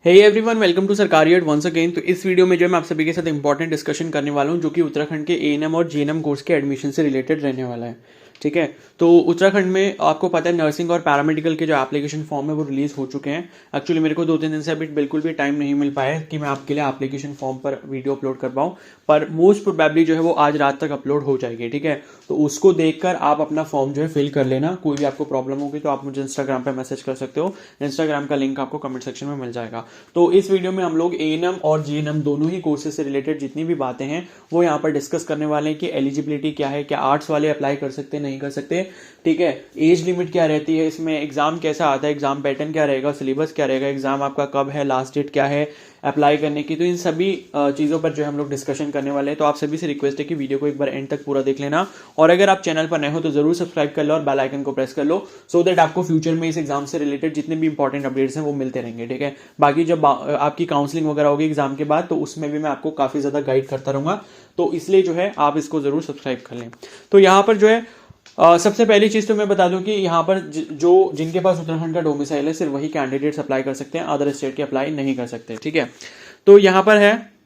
Hey everyone, welcome to सरकारी add once again. तो इस वीडियो में जो मैं आप सभी के साथ इंपॉर्टेंट डिस्कशन करने वाला हूं, जो कि उत्तराखंड के एएनएम और जीएनएम कोर्स के एडमिशन से रिलेटेड रहने वाला है। ठीक है, तो उत्तराखंड में आपको पता है नर्सिंग और पैरामेडिकल के जो एप्लीकेशन फॉर्म है वो रिलीज हो चुके हैं। एक्चुअली मेरे को 2-3 दिन से अभी बिल्कुल भी टाइम नहीं मिल पाया है कि मैं आपके लिए एप्लीकेशन फॉर्म पर वीडियो अपलोड कर पाऊँ, पर मोस्ट प्रोबेबली जो है वो आज रात तक अपलोड हो जाएगी। ठीक है, तो उसको देखकर आप अपना फॉर्म जो है फिल कर लेना। कोई भी आपको प्रॉब्लम होगी तो आप मुझे इंस्टाग्राम पर मैसेज कर सकते हो। इंस्टाग्राम का लिंक आपको कमेंट सेक्शन में मिल जाएगा। तो इस वीडियो में हम लोग एएनएम और जीएनएम दोनों ही कोर्सेज से रिलेटेड जितनी भी बातें हैं वो यहाँ पर डिस्कस करने वाले हैं कि एलिजिबिलिटी क्या है, क्या आर्ट्स वाले अप्लाई कर सकते हैं, नहीं कर सकते। ठीक है, एज लिमिट क्या रहती है, इसमें एग्जाम कैसा आता है, एग्जाम पैटर्न क्या रहेगा, सिलेबस क्या रहेगा, एग्जाम आपका कब है, लास्ट डेट क्या है अप्लाई करने की। तो इन सभी चीज़ों पर जो है हम लोग डिस्कशन करने वाले हैं। तो आप सभी से रिक्वेस्ट है कि वीडियो को एक बार एंड तक पूरा देख लेना, और अगर आप चैनल पर नए हो तो जरूर सब्सक्राइब कर लो और बेल आइकन को प्रेस कर लो, सो दैट आपको फ्यूचर में इस एग्जाम से रिलेटेड जितने भी इंपॉर्टेंट अपडेट्स हैं वो मिलते रहेंगे। ठीक है, बाकी जब आपकी काउंसलिंग वगैरह होगी एग्जाम के बाद तो उसमें भी मैं आपको काफी ज्यादा गाइड करता रहूंगा, तो इसलिए जो है आप इसको जरूर सब्सक्राइब कर लें। तो यहाँ पर जो है सबसे पहली चीज तो मैं बता दूं कि यहाँ पर जो जिनके पास उत्तराखंड का डोमिसाइल है सिर्फ वही कैंडिडेट्स अप्लाई कर सकते हैं, अदर स्टेट के अप्लाई नहीं कर सकते। ठीक है, तो यहाँ पर है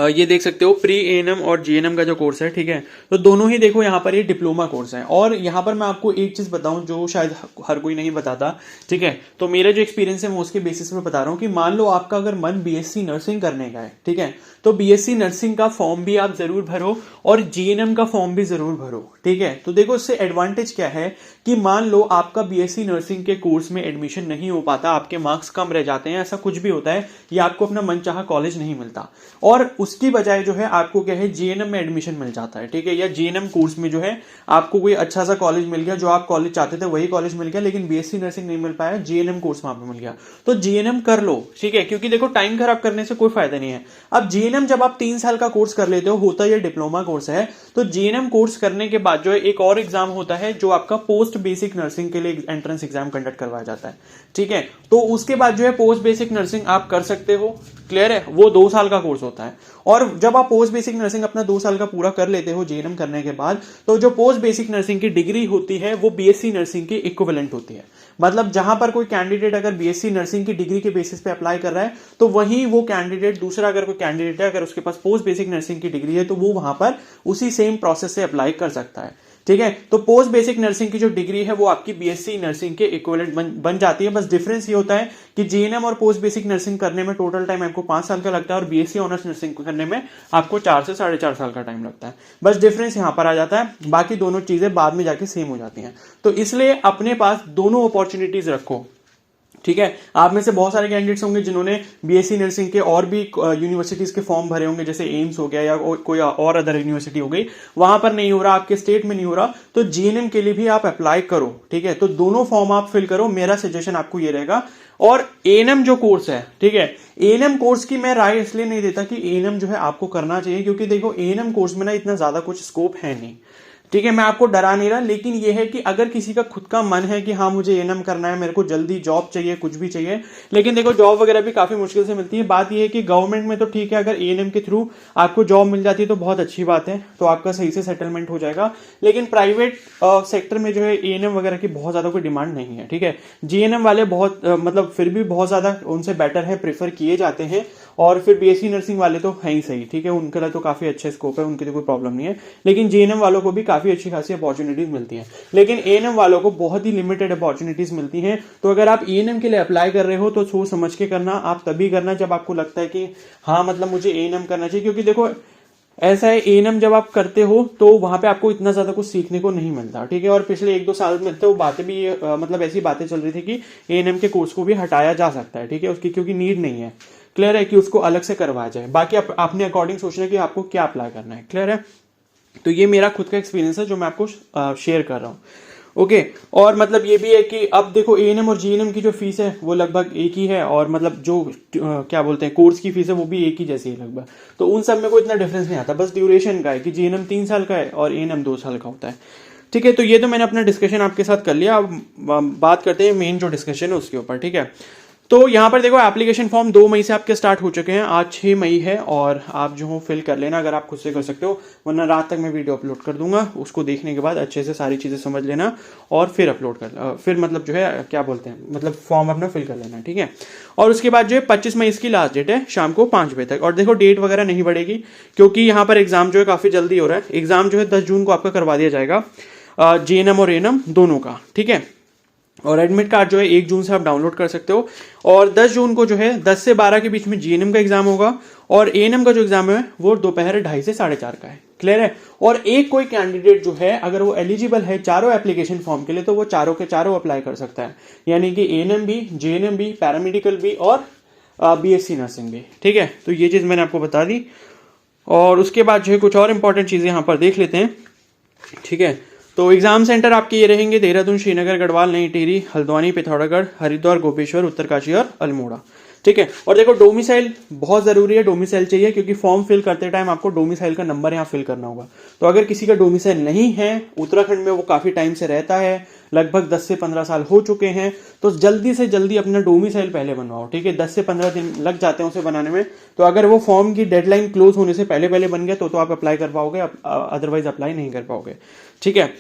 ये देख सकते हो प्री एएनएम और जीएनएम का जो कोर्स है। ठीक है, तो दोनों ही देखो यहाँ पर ये डिप्लोमा कोर्स है। और यहाँ पर मैं आपको एक चीज बताऊं जो शायद हर कोई नहीं बताता। ठीक है, तो मेरा जो एक्सपीरियंस है मैं उसके बेसिस पे बता रहा हूँ कि मान लो आपका अगर मन बीएससी नर्सिंग करने का है, ठीक है, तो बीएससी नर्सिंग का फॉर्म भी आप जरूर भरो और जीएनएम का फॉर्म भी जरूर भरो। ठीक है, तो देखो इससे एडवांटेज क्या है कि मान लो आपका बीएससी नर्सिंग के कोर्स में एडमिशन नहीं हो पाता, आपके मार्क्स कम रह जाते हैं, ऐसा कुछ भी होता है, या आपको अपना मनचाहा कॉलेज नहीं मिलता, और उसकी बजाय जो है आपको क्या है जीएनएम में एडमिशन मिल जाता है। ठीक है, या जीएनएम कोर्स में जो है आपको कोई अच्छा सा कॉलेज मिल गया, जो आप कॉलेज चाहते थे वही कॉलेज मिल गया, लेकिन बीएससी नर्सिंग नहीं मिल पाया, जीएनएम कोर्स वहां पे मिल गया, तो जीएनएम कर लो। ठीक है, क्योंकि देखो टाइम खराब करने से कोई फायदा नहीं है। अब जीएनएम जब आप 3 साल का कोर्स कर लेते हो, होता है डिप्लोमा कोर्स है, तो जीएनएम कोर्स करने के बाद जो है एक और एग्जाम होता है जो आपका पोस्ट बेसिक नर्सिंग के लिए एंट्रेंस एग्जाम कंडक्ट करवाया जाता है। ठीक है, तो उसके बाद जो है पोस्ट बेसिक नर्सिंग आप कर सकते हो। क्लियर है, वो 2 साल का कोर्स होता है, और जब आप पोस्ट बेसिक नर्सिंग अपना 2 साल का पूरा कर लेते हो जीएनएम करने के बाद, तो जो पोस्ट बेसिक नर्सिंग की डिग्री होती है वो बीएससी नर्सिंग की इक्विवेलेंट होती है। मतलब जहां पर कोई कैंडिडेट अगर बीएससी नर्सिंग की डिग्री के बेसिस पे अप्लाई कर रहा है, तो वही वो कैंडिडेट दूसरा अगर कोई कैंडिडेट है, अगर उसके पास पोस्ट बेसिक नर्सिंग की डिग्री है, तो वो वहां पर उसी सेम प्रोसेस से अप्लाई कर सकता है। ठीक है, तो पोस्ट बेसिक नर्सिंग की जो डिग्री है वो आपकी बीएससी नर्सिंग के इक्विवेलेंट बन जाती है। बस डिफरेंस ये होता है कि जीएनएम और पोस्ट बेसिक नर्सिंग करने में टोटल टाइम आपको 5 साल का लगता है, और बीएससी ऑनर्स नर्सिंग करने में आपको 4 से 4.5 साल का टाइम लगता है। बस डिफरेंस यहां पर आ जाता है, बाकी दोनों चीजें बाद में जाके सेम हो जाती हैं। तो इसलिए अपने पास दोनों अपॉर्चुनिटीज रखो। ठीक है, आप में से बहुत सारे कैंडिडेट्स होंगे जिन्होंने बीएससी नर्सिंग के और भी यूनिवर्सिटीज के फॉर्म भरे होंगे, जैसे एम्स हो गया या कोई और अदर यूनिवर्सिटी हो गई, वहां पर नहीं हो रहा, आपके स्टेट में नहीं हो रहा, तो जीएनएम के लिए भी आप अप्लाई करो। ठीक है, तो दोनों फॉर्म आप फिल करो, मेरा सजेशन आपको ये रहेगा। और एएनएम जो कोर्स है, ठीक है, एएनएम कोर्स की मैं राय इसलिए नहीं देता कि एएनएम जो है आपको करना चाहिए, क्योंकि देखो एएनएम कोर्स में ना इतना ज्यादा कुछ स्कोप है नहीं। ठीक है, मैं आपको डरा नहीं रहा, लेकिन यह है कि अगर किसी का खुद का मन है कि हाँ मुझे एएनएम करना है, मेरे को जल्दी जॉब चाहिए, कुछ भी चाहिए, लेकिन देखो जॉब वगैरह भी काफी मुश्किल से मिलती है। बात यह है कि गवर्नमेंट में तो ठीक है, अगर एएनएम के थ्रू आपको जॉब मिल जाती है तो बहुत अच्छी बात है, तो आपका सही से सेटलमेंट हो जाएगा। लेकिन प्राइवेट सेक्टर में जो है एएनएम वगैरह की बहुत ज्यादा कोई डिमांड नहीं है। ठीक है, जीएनएम वाले बहुत मतलब फिर भी बहुत ज्यादा उनसे बेटर है, प्रेफर किए जाते हैं, और फिर बीएससी नर्सिंग वाले तो है ही सही। ठीक है, उनके लिए तो काफी अच्छा स्कोप है, उनके लिए कोई प्रॉब्लम नहीं है, लेकिन जीएनएम वालों को भी काफी अच्छी खासी अपॉर्चुनिटीज मिलती हैं, लेकिन एएनएम वालों को बहुत ही लिमिटेड अपॉर्चुनिटीज मिलती हैं। तो अगर आप एएनएम के लिए अप्लाई कर रहे हो तो सोच समझ के करना, आप तभी करना जब आपको लगता है कि हाँ मतलब मुझे एएनएम करना चाहिए। क्योंकि देखो ऐसा है, एएनएम जब आप करते हो तो वहां पे आपको इतना ज्यादा कुछ सीखने को नहीं मिलता। ठीक है, और पिछले 1-2 साल में तो बातें भी मतलब ऐसी बातें चल रही थी कि एएनएम के कोर्स को भी हटाया जा सकता है। ठीक है, उसकी क्योंकि नीड नहीं है। क्लियर है कि उसको अलग से करवाया जाए, बाकी अपने अकॉर्डिंग सोचना कि आपको क्या अप्लाई करना है। क्लियर है, तो ये मेरा खुद का एक्सपीरियंस है जो मैं आपको शेयर कर रहा हूँ। ओके, और मतलब ये भी है कि अब देखो एएनएम और जीएनएम की जो फीस है वो लगभग एक ही है, और मतलब जो क्या बोलते हैं कोर्स की फीस है वो भी एक ही जैसी है लगभग, तो उन सब में कोई इतना डिफरेंस नहीं आता। बस ड्यूरेशन का है कि जीएनएम 3 साल का है और एएनएम 2 साल का होता है। ठीक है, तो ये तो मैंने अपना डिस्कशन आपके साथ कर लिया। अब बात करते हैं मेन जो डिस्कशन है उसके ऊपर। ठीक है, तो यहाँ पर देखो एप्लीकेशन फॉर्म 2 मई से आपके स्टार्ट हो चुके हैं, आज 6 मई है, और आप जो हो फिल कर लेना अगर आप खुद से कर सकते हो, वरना रात तक मैं वीडियो अपलोड कर दूंगा, उसको देखने के बाद अच्छे से सारी चीज़ें समझ लेना और फिर अपलोड कर फिर मतलब जो है क्या बोलते हैं, मतलब फॉर्म अपना फिल कर लेना, ठीक है। और उसके बाद जो है 25 मई इसकी लास्ट डेट है, शाम को 5 बजे तक। और देखो डेट वगैरह नहीं बढ़ेगी क्योंकि यहाँ पर एग्जाम जो है काफ़ी जल्दी हो रहा है। एग्जाम जो है 10 जून को आपका करवा दिया जाएगा, JNM और ANM दोनों का, ठीक है। और एडमिट कार्ड जो है 1 जून से आप डाउनलोड कर सकते हो। और 10 जून को जो है 10 से 12 के बीच में JNM का एग्जाम होगा, और ANM का जो एग्जाम है वो दोपहर 2:30 से 4:30 का है, क्लियर है। और एक कोई कैंडिडेट जो है अगर वो एलिजिबल है चारों एप्लीकेशन फॉर्म के लिए, तो वो चारों के चारों अप्लाई कर सकता है, यानी कि ANM भी, JNM भी, पैरामेडिकल भी और BSc नर्सिंग भी, ठीक है। तो ये चीज़ मैंने आपको बता दी। और उसके बाद जो है कुछ और इंपॉर्टेंट चीज़ें यहाँ पर देख लेते हैं, ठीक है। तो एग्जाम सेंटर आपके ये रहेंगे देहरादून, श्रीनगर, गढ़वाल, नई टिहरी, हल्द्वानी, पिथौरागढ़, हरिद्वार, गोपेश्वर, उत्तरकाशी और अल्मोड़ा, ठीक है। और देखो डोमिसाइल बहुत जरूरी है, डोमिसाइल चाहिए क्योंकि फॉर्म फिल करते टाइम आपको डोमिसाइल का नंबर यहाँ फिल करना होगा। तो अगर किसी का डोमिसाइल नहीं है उत्तराखंड में, वो काफी टाइम से रहता है, लगभग 10 से 15 साल हो चुके हैं, तो जल्दी से जल्दी अपना डोमिसाइल पहले बनवाओ, ठीक है। 10 से 15 दिन लग जाते हैं उसे बनाने में, तो अगर वो फॉर्म की डेडलाइन क्लोज होने से पहले पहले बन गया तो आप अप्लाई कर पाओगे, अदरवाइज अप्लाई नहीं कर पाओगे, ठीक है।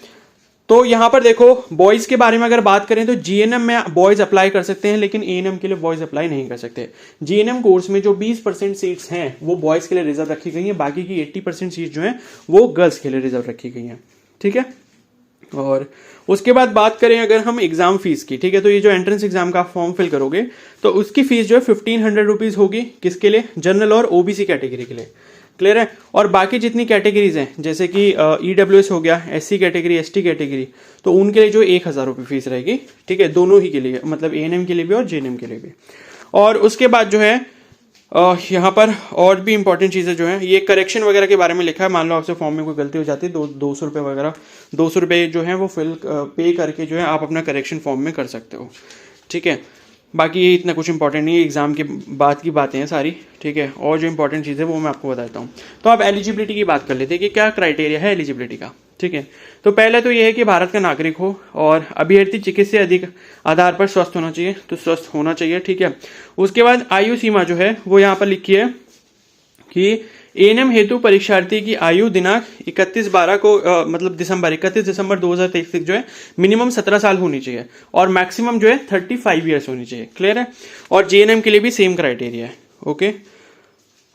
तो यहां पर देखो बॉयज के बारे में अगर बात करें तो JNM में बॉयज अप्लाई कर सकते हैं, लेकिन ANM के लिए बॉयज अप्लाई नहीं कर सकते। JNM कोर्स में जो 20% सीट्स हैं वो बॉयज के लिए रिजर्व रखी गई हैं, बाकी की 80% सीट जो हैं वो गर्ल्स के लिए रिजर्व रखी गई हैं, ठीक है। और उसके बाद बात करें अगर हम एग्जाम फीस की, ठीक है, तो ये जो एंट्रेंस एग्जाम का फॉर्म फिल करोगे तो उसकी फीस जो है 1500 रुपीज होगी, किसके लिए, जनरल और OBC कैटेगरी के लिए, क्लियर है। और बाकी जितनी कैटेगरीज हैं जैसे कि EWS हो गया, SC कैटेगरी, ST कैटेगरी, तो उनके लिए जो 1000 रुपये फीस रहेगी, ठीक है, दोनों ही के लिए, मतलब ANM के लिए भी और JNM के लिए भी। और उसके बाद जो है यहाँ पर और भी इंपॉर्टेंट चीज़ें जो है, ये करेक्शन वगैरह के बारे में लिखा है। मान लो आपसे फॉर्म में कोई गलती हो जाती है, 200 रुपये वगैरह, 200 रुपये जो है वो पे करके जो है आप अपना करेक्शन फॉर्म में कर सकते हो, ठीक है। बाकी ये इतना कुछ इंपॉर्टेंट नहीं है, एग्जाम के बाद की बातें हैं सारी, ठीक है। और जो इंपॉर्टेंट चीज़ है वो मैं आपको बताता हूँ। तो आप एलिजिबिलिटी की बात कर लेते हैं कि क्या क्राइटेरिया है एलिजिबिलिटी का, ठीक है। तो पहले तो ये है कि भारत का नागरिक हो और अभ्यर्थी चिकित्सा अधिक आधार पर स्वस्थ होना चाहिए, तो स्वस्थ होना चाहिए, ठीक है। उसके बाद आयु सीमा जो है वो यहाँ पर लिखी है कि ANM हेतु परीक्षार्थी की आयु दिनांक 31/12 को मतलब 31 दिसंबर 2023 तक जो है मिनिमम 17 साल होनी चाहिए और मैक्सिमम जो है 35 ईयर्स होनी चाहिए, क्लियर है। और JNM के लिए भी सेम क्राइटेरिया है, ओके।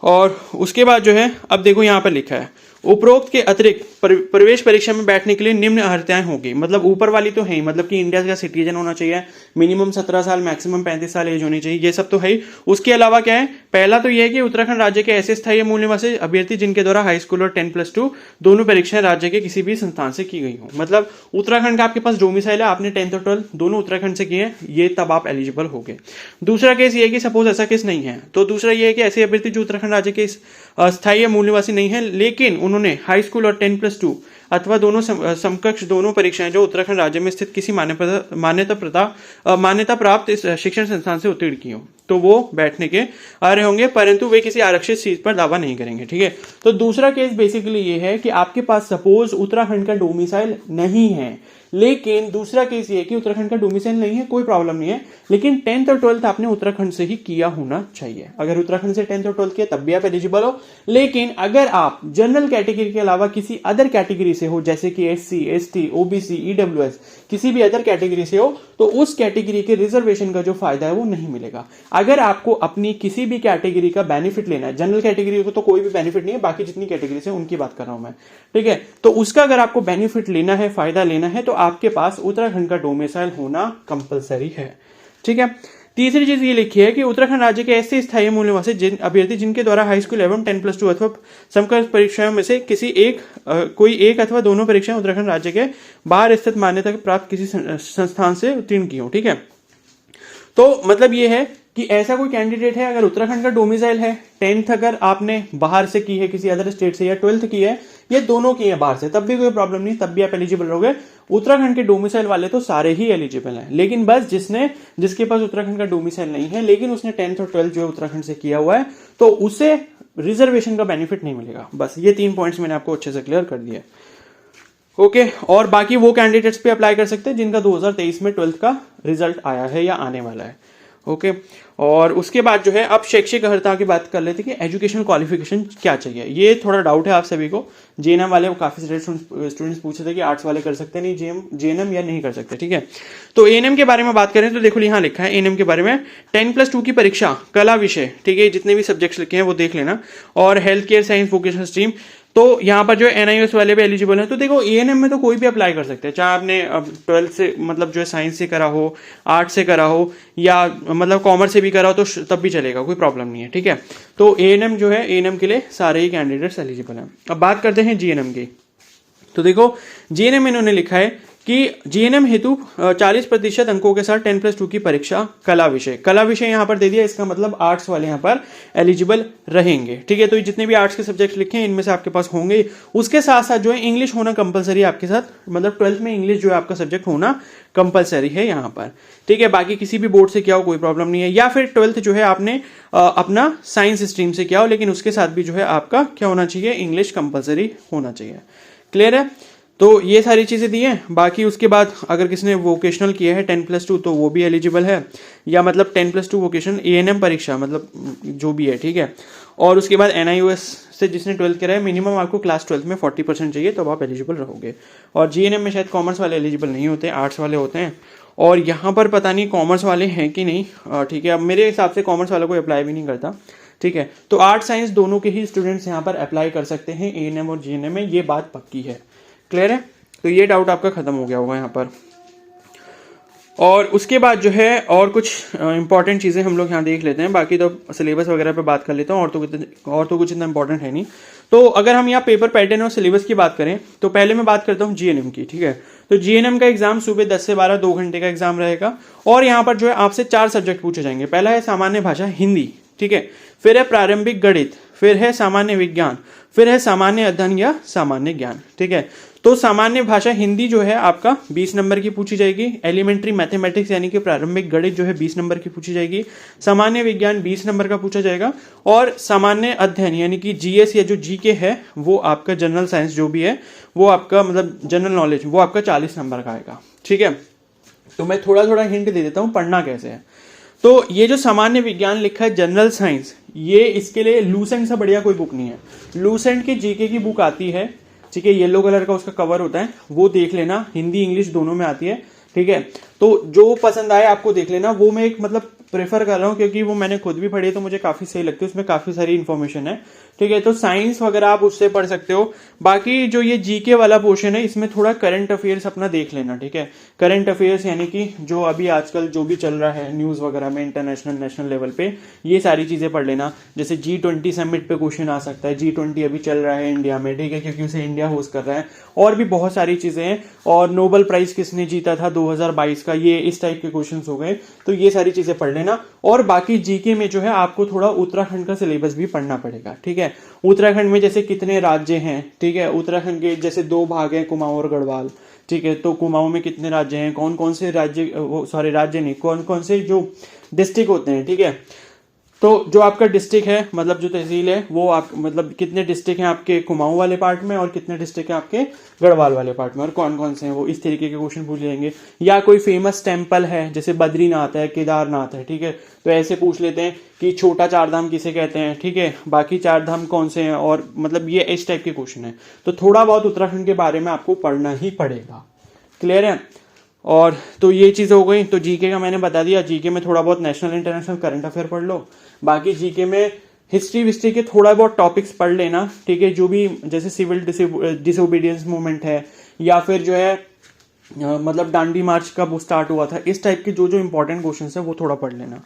और उसके बाद जो है अब देखो यहाँ पर लिखा है उपरोक्त के अतिरिक्त प्रवेश परीक्षा में बैठने के लिए निम्न अर्हताएं होगी, मतलब ऊपर वाली तो है ही, मतलब कि इंडिया का सिटीजन होना चाहिए, मिनिमम 17 साल, मैक्सिमम 35 साल एज होनी चाहिए, ये सब तो है ही। उसके अलावा क्या है, पहला तो यह है कि उत्तराखंड राज्य के ऐसे स्थायी मूल निवासी अभ्यर्थी जिनके द्वारा हाई स्कूल और 10+2 दोनों परीक्षाएं राज्य के किसी भी संस्थान से की गई हो, मतलब उत्तराखंड का आपके पास डोमिसाइल है, आपने 10th और 12th दोनों उत्तराखंड से किए हैं, ये तब आप एलिजिबल हो गए। दूसरा केस ये है कि सपोज ऐसा केस नहीं है, तो दूसरा ये है कि ऐसे अभ्यर्थी जो उत्तराखंड राज्य के स्थायी मूल निवासी नहीं है लेकिन उन्होंने हाई स्कूल और 10+2 अथवा दोनों समकक्ष दोनों परीक्षाएं जो उत्तराखंड राज्य में स्थित किसी मान्यता प्राप्त शिक्षण संस्थान से उत्तीर्ण की हो, तो वो बैठने के अर्ह होंगे, परंतु वे किसी आरक्षित सीट पर दावा नहीं करेंगे, ठीक है। तो दूसरा केस बेसिकली ये है कि आपके पास सपोज उत्तराखंड का डोमिसाइल नहीं है, लेकिन दूसरा केस ये कि उत्तराखंड का डोमिसाइल नहीं है, कोई प्रॉब्लम नहीं है, लेकिन 10th और 12th आपने उत्तराखंड से ही किया होना चाहिए। अगर उत्तराखंड से 10th और 12th किया तब भी आप एलिजिबल हो, लेकिन अगर आप जनरल कैटेगरी के अलावा किसी अदर कैटेगरी से हो, जैसे कि SC, ST, OBC, EWS, किसी भी अदर कैटेगरी से हो, तो उस कैटेगरी के रिजर्वेशन का जो फायदा है वो नहीं मिलेगा। अगर आपको अपनी किसी भी कैटेगरी का बेनिफिट लेना है, जनरल कैटेगरी को तो कोई भी बेनिफिट नहीं है, बाकी जितनी कैटेगरी से उनकी बात कर रहा हूं मैं, ठीक है। तो उसका अगर आपको बेनिफिट लेना है, फायदा लेना है, तो आपके पास उत्तराखंड का डोमिसाइल होना कंपलसरी है, ठीक है। तीसरी चीज ये लिखी है कि उत्तराखंड राज्य के ऐसे स्थायी मूल निवासी अभ्यर्थी जिनके द्वारा हाई स्कूल एवं 10+2 अथवा समकक्ष परीक्षाओं में से किसी कोई एक अथवा दोनों परीक्षाएं उत्तराखंड राज्य के बाहर स्थित मान्यता प्राप्त किसी संस्थान से उत्तीर्ण की हो, ठीक है। तो मतलब ये है कि ऐसा कोई कैंडिडेट है अगर उत्तराखंड का डोमिसाइल है, 10th अगर आपने बाहर से की है किसी अदर स्टेट से, या 12th की है, ये दोनों की है बाहर से, तब भी कोई प्रॉब्लम नहीं, तब भी आप एलिजिबल रहोगे। उत्तराखंड के डोमिसाइल वाले तो सारे ही एलिजिबल हैं, लेकिन बस जिसके पास उत्तराखंड का डोमिसाइल नहीं है लेकिन उसने 10th और 12th जो है उत्तराखंड से किया हुआ है, तो उसे रिजर्वेशन का बेनिफिट नहीं मिलेगा। बस ये 3 पॉइंट्स मैंने आपको अच्छे से क्लियर कर दिया, ओके। और बाकी वो कैंडिडेट्स पे अप्लाई कर सकते हैं जिनका 2023 में 12th का रिजल्ट आया है या आने वाला है, ओके। और उसके बाद जो है अब शैक्षिक अर्हता की बात कर लेते हैं कि एजुकेशनल क्वालिफिकेशन क्या चाहिए। ये थोड़ा डाउट है आप सभी को। जेएनएम वाले काफी सारे स्टूडेंट्स पूछे थे कि आर्ट्स वाले कर सकते हैं नहीं जेएनएम या नहीं कर सकते, ठीक है। तो एएनएम के बारे में बात करें तो देखो यहाँ लिखा है एएनएम के बारे में 10+2 की परीक्षा कला विषय, ठीक है, जितने भी सब्जेक्ट्स लिखे हैं वो देख लेना, और health care science vocational stream. तो यहाँ पर जो एनआईओएस वाले भी एलिजिबल हैं। तो देखो एएनएम में तो कोई भी अप्लाई कर सकते हैं, चाहे आपने 12th से मतलब जो है साइंस से करा हो, आर्ट्स से करा हो, या मतलब कॉमर्स से भी करा हो, तो तब भी चलेगा, कोई प्रॉब्लम नहीं है, ठीक है। तो एएनएम जो है एएनएम के लिए सारे ही कैंडिडेट्स एलिजिबल हैं। अब बात करते हैं जीएनएम की। तो देखो जीएनएम इन्होंने लिखा है कि जीएनएम हेतु 40% अंकों के साथ 10+2 की परीक्षा कला विषय यहाँ पर दे दिया। इसका मतलब आर्ट्स वाले यहाँ पर एलिजिबल रहेंगे, ठीक है। तो जितने भी आर्ट्स के सब्जेक्ट लिखे हैं इनमें से आपके पास होंगे। उसके साथ साथ जो है इंग्लिश होना कंपलसरी आपके साथ, मतलब 12th में इंग्लिश जो है आपका सब्जेक्ट होना कंपलसरी है यहाँ पर, ठीक है। बाकी किसी भी बोर्ड से किया हो कोई प्रॉब्लम नहीं है, या फिर 12th जो है आपने अपना साइंस स्ट्रीम से किया हो, लेकिन उसके साथ भी जो है आपका क्या होना चाहिए, इंग्लिश कंपलसरी होना चाहिए। क्लियर है। तो ये सारी चीज़ें दी हैं। बाकी उसके बाद अगर किसी ने वोकेशनल किया है 10+2 तो वो भी एलिजिबल है, या मतलब 10+2 वोकेशनल एएनएम परीक्षा मतलब जो भी है, ठीक है। और उसके बाद एनआईओएस से जिसने 12th करा है मिनिमम आपको क्लास 12th में 40% चाहिए, तो आप एलिजिबल रहोगे। और जीएनएम में शायद कॉमर्स वाले एलिजिबल नहीं होते, आर्ट्स वाले होते हैं। और यहाँ पर पता नहीं कॉमर्स वाले हैं कि नहीं, ठीक है। अब मेरे हिसाब से कॉमर्स वाला कोई अप्लाई भी नहीं करता, ठीक है। तो आर्ट साइंस दोनों के ही स्टूडेंट्स यहाँ पर अप्लाई कर सकते हैं एएनएम और जीएनएम में, ये बात पक्की है। क्लियर है। तो ये डाउट आपका खत्म हो गया होगा यहाँ पर। और उसके बाद जो है और कुछ इंपॉर्टेंट चीज़ें हम लोग यहाँ देख लेते हैं। बाकी तो सिलेबस वगैरह पे बात कर लेता हूँ, और तो कुछ इतना इंपॉर्टेंट है नहीं। तो अगर हम यहाँ पेपर पैटर्न और सिलेबस की बात करें तो पहले मैं बात करता हूँ जीएनएम की, ठीक है। तो जीएनएम का एग्जाम सुबह 10 से 12 2 घंटे का एग्जाम रहेगा, और यहाँ पर जो है आपसे 4 सब्जेक्ट पूछे जाएंगे। पहला है सामान्य भाषा हिंदी, ठीक है, फिर है प्रारंभिक गणित, फिर है सामान्य विज्ञान, फिर है सामान्य अध्ययन या सामान्य ज्ञान, ठीक है। तो सामान्य भाषा हिंदी जो है आपका 20 नंबर की पूछी जाएगी। एलिमेंट्री मैथमेटिक्स यानी कि प्रारंभिक गणित जो है 20 नंबर की पूछी जाएगी। सामान्य विज्ञान 20 नंबर का पूछा जाएगा, और सामान्य अध्ययन यानी कि जीएस या जो जीके है वो आपका जनरल साइंस जो भी है वो आपका मतलब जनरल नॉलेज वो आपका 40 नंबर का आएगा, ठीक है। तो मैं थोड़ा थोड़ा हिंट दे देता हूँ पढ़ना कैसे है। तो ये जो सामान्य विज्ञान लिखा है जनरल साइंस, ये इसके लिए लूसेंट से बढ़िया कोई बुक नहीं है। लूसेंट की जीके की बुक आती है, ठीक है, येलो कलर का उसका कवर होता है, वो देख लेना, हिंदी इंग्लिश दोनों में आती है, ठीक है। तो जो पसंद आए आपको देख लेना। वो मैं एक मतलब प्रेफर कर रहा हूँ क्योंकि वो मैंने खुद भी पढ़ी है, तो मुझे काफी सही लगती है, उसमें काफी सारी इन्फॉर्मेशन है, ठीक है। तो साइंस वगैरह आप उससे पढ़ सकते हो। बाकी जो ये जीके वाला पोर्शन है इसमें थोड़ा करंट अफेयर्स अपना देख लेना, ठीक है। करंट अफेयर्स यानी कि जो अभी आजकल जो भी चल रहा है न्यूज वगैरह में इंटरनेशनल नेशनल लेवल पे, ये सारी चीजें पढ़ लेना। जैसे G20 समिट पे क्वेश्चन आ सकता है, G20 अभी चल रहा है इंडिया में, ठीक है, क्योंकि उसे इंडिया होस्ट कर रहा है। और भी बहुत सारी चीजें हैं, और नोबेल प्राइज किसने जीता था 2022 का, ये इस टाइप के क्वेश्चन हो गए, तो ये सारी चीजें पढ़ लेना। और बाकी जीके में जो है आपको थोड़ा उत्तराखंड का सिलेबस भी पढ़ना पड़ेगा, ठीक है। उत्तराखंड में जैसे कितने राज्य हैं, ठीक है, उत्तराखंड के जैसे 2 भाग हैं, कुमाऊं और गढ़वाल, ठीक है। तो कुमाऊं में कितने राज्य हैं, कौन कौन से राज्य, सॉरी राज्य नहीं, कौन कौन से जो डिस्ट्रिक्ट होते हैं, ठीक है। तो जो आपका डिस्ट्रिक्ट है मतलब जो तहसील है वो आप मतलब कितने डिस्ट्रिक्ट हैं आपके कुमाऊं वाले पार्ट में, और कितने डिस्ट्रिक्ट हैं आपके गढ़वाल वाले पार्ट में, और कौन कौन से हैं वो, इस तरीके के क्वेश्चन पूछ लेंगे। या कोई फेमस टेम्पल है जैसे बद्रीनाथ है, केदारनाथ है, ठीक है, तो ऐसे पूछ लेते हैं कि छोटा 4 धाम किसे कहते हैं, ठीक है, बाकी 4 धाम कौन से हैं, और मतलब ये इस टाइप के क्वेश्चन है। तो थोड़ा बहुत उत्तराखंड के बारे में आपको पढ़ना ही पड़ेगा। क्लियर है। और तो ये चीज़ हो गई। तो जीके का मैंने बता दिया। जीके में थोड़ा बहुत नेशनल इंटरनेशनल करंट अफेयर पढ़ लो। बाकी जीके में हिस्ट्री विस्ट्री के थोड़ा बहुत टॉपिक्स पढ़ लेना, ठीक है, जो भी जैसे सिविल डिसोबीडियंस मूवमेंट है, या फिर जो है मतलब दांडी मार्च कब स्टार्ट हुआ था, इस टाइप के जो जो इंपॉर्टेंट क्वेश्चन है वो थोड़ा पढ़ लेना,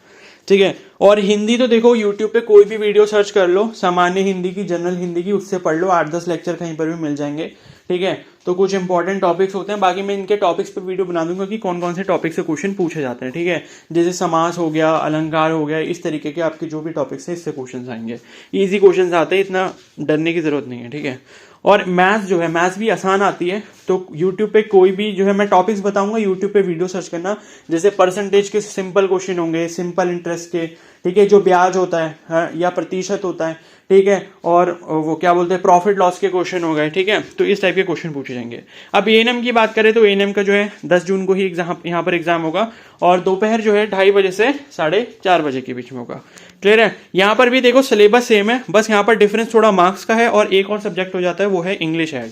ठीक है। और हिंदी तो देखो यूट्यूब पे कोई भी वीडियो सर्च कर लो, सामान्य हिंदी की, जनरल हिंदी की, उससे पढ़ लो। 8-10 लेक्चर कहीं पर भी मिल जाएंगे, ठीक है। तो कुछ इंपॉर्टेंट टॉपिक्स होते हैं, बाकी मैं इनके टॉपिक्स पे वीडियो बना दूंगा कि कौन कौन से टॉपिक से क्वेश्चन पूछे जाते हैं, ठीक है। जैसे समास हो गया, अलंकार हो गया, इस तरीके के आपके जो भी टॉपिक्स है इससे क्वेश्चन आएंगे। ईजी क्वेश्चन आते हैं, इतना डरने की जरूरत नहीं है, ठीक है। और मैथ्स जो है, मैथ्स भी आसान आती है। तो यूट्यूब पे कोई भी जो है मैं टॉपिक्स बताऊंगा, यूट्यूब पे वीडियो सर्च करना, जैसे परसेंटेज के सिंपल क्वेश्चन होंगे, सिंपल इंटरेस्ट के, ठीक है, जो ब्याज होता है, हाँ, या प्रतिशत होता है, ठीक है, और वो क्या बोलते हैं प्रॉफिट लॉस के क्वेश्चन हो गए, ठीक है। तो इस टाइप के क्वेश्चन पूछे जाएंगे। अब एएनएम की बात करें तो एएनएम का जो है 10 जून को ही एग्जाम, यहाँ पर एग्जाम होगा, और दोपहर जो है 2:30 बजे से 4:30 बजे के बीच में होगा। क्लियर है। यहाँ पर भी देखो सिलेबस सेम है, बस यहाँ पर डिफरेंस थोड़ा मार्क्स का है, और एक और सब्जेक्ट हो जाता है वो है इंग्लिश ऐड,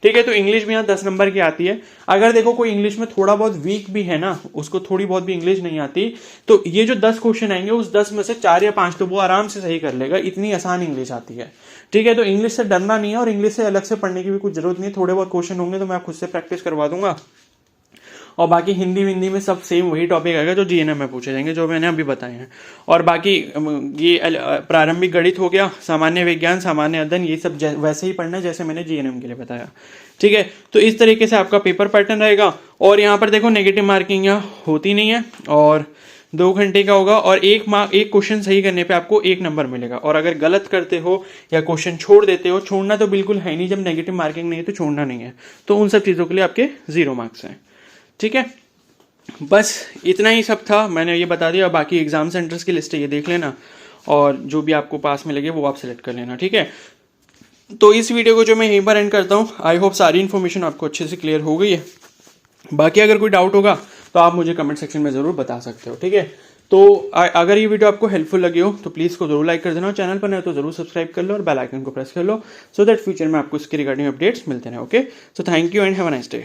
ठीक है। तो इंग्लिश भी यहाँ 10 नंबर की आती है। अगर देखो कोई इंग्लिश में थोड़ा बहुत वीक भी है ना, उसको थोड़ी बहुत भी इंग्लिश नहीं आती, तो ये जो 10 क्वेश्चन आएंगे उस 10 में से 4 या 5 तो वो आराम से सही कर लेगा, इतनी आसान इंग्लिश आती है, ठीक है। तो इंग्लिश से डरना नहीं है, और इंग्लिश से अलग से पढ़ने की भी कुछ जरूरत नहीं है। थोड़े बहुत क्वेश्चन होंगे तो मैं खुद से प्रैक्टिस करवा दूंगा, और बाकी हिंदी में सब सेम वही टॉपिक आएगा जो जीएनएम में पूछे जाएंगे, जो मैंने अभी बताए हैं। और बाकी ये प्रारंभिक गणित हो गया, सामान्य विज्ञान, सामान्य अध्ययन, ये सब वैसे ही पढ़ना है जैसे मैंने जीएनएम के लिए बताया, ठीक है। तो इस तरीके से आपका पेपर पैटर्न रहेगा। और यहाँ पर देखो नेगेटिव मार्किंग यहाँ होती नहीं है, और 2 घंटे का होगा, और एक क्वेश्चन सही करने पे आपको 1 नंबर मिलेगा। और अगर गलत करते हो या क्वेश्चन छोड़ देते हो, छोड़ना तो बिल्कुल है नहीं, जब नेगेटिव मार्किंग नहीं है तो छोड़ना नहीं है, तो उन सब चीज़ों के लिए आपके 0 मार्क्स हैं, ठीक है। बस इतना ही सब था, मैंने ये बता दिया। बाकी एग्जाम सेंटर्स की लिस्ट है, ये देख लेना, और जो भी आपको पास में लगे वो आप सेलेक्ट कर लेना, ठीक है। तो इस वीडियो को जो मैं यहीं पर एंड करता हूँ। आई होप सारी इन्फॉर्मेशन आपको अच्छे से क्लियर हो गई है। बाकी अगर कोई डाउट होगा तो आप मुझे कमेंट सेक्शन में ज़रूर बता सकते हो, ठीक है। तो अगर ये वीडियो आपको हेल्पफुल लगी हो तो प्लीज़ को जरूर लाइक कर देना, और चैनल पर नए तो जरूर सब्सक्राइब कर लो, और बेल आइकन को प्रेस कर लो, सो दैट फ्यूचर में आपको इसके रिगार्डिंग अपडेट्स मिलते रहे। Okay, so thank you and have a nice day.